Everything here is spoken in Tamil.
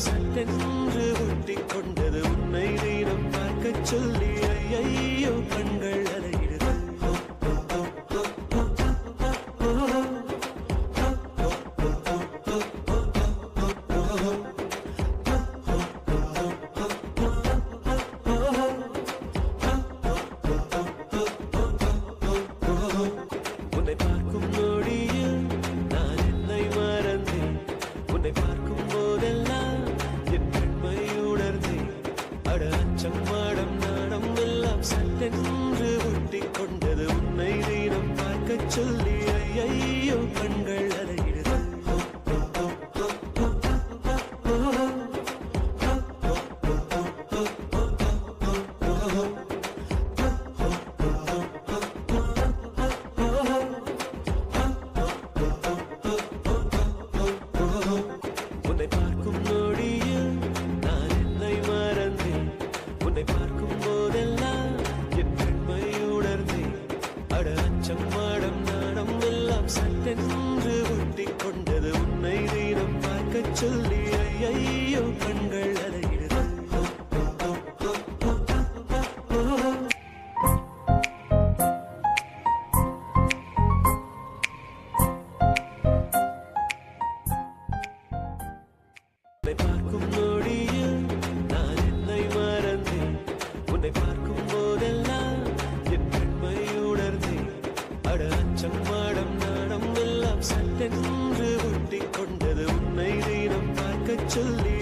சட்டென்று ஒட்டிக் கொண்டது உன்னை தினம் பார்க்கச் சொல்லி ஐயோ கண்கள் அலையிடுது உன்னை பார்க்கும் நொடியில் நான் என்னை மறந்தேன் உன்னை பார்க்கும் போதெல்லாம் என் பெண்மை உணர்ந்தேன் அட அச்சம் மாடம் நாடம் எல்லாம் சட்டென்று ஒட்டிக் கொண்டது உன்னை தினம் பார்க்கச் சொல்லி ஐயோ கண்கள் அலையிடுது உன்னை பார்க்கும் நொடியில் நான் என்னை மறந்தேன் உன்னை பார்க்கும் போதெல்லாம் என் பெண்மை உணர்ந்தேன் அட அச்சம் மாடம் நாடம் எல்லாம் சட்டென்று ஒட்டிக் கொண்டது உன்னை தினம் பார்க்கச் சொல்லி ஐயோ கண்கள் அலையிடுது உன்னை பார்க்கும் நொடியில் நான் என்னை மறந்தேன் உன்னை பார்க்கும் போதெல்லாம் என் பெண்மை உணர்ந்தேன் அட அச்சம் மாடம் நாடம் எல்லாம் சட்டென்று ஒட்டிக் கொண்டது உன்னை தினம் பார்க்கச் சொல்லி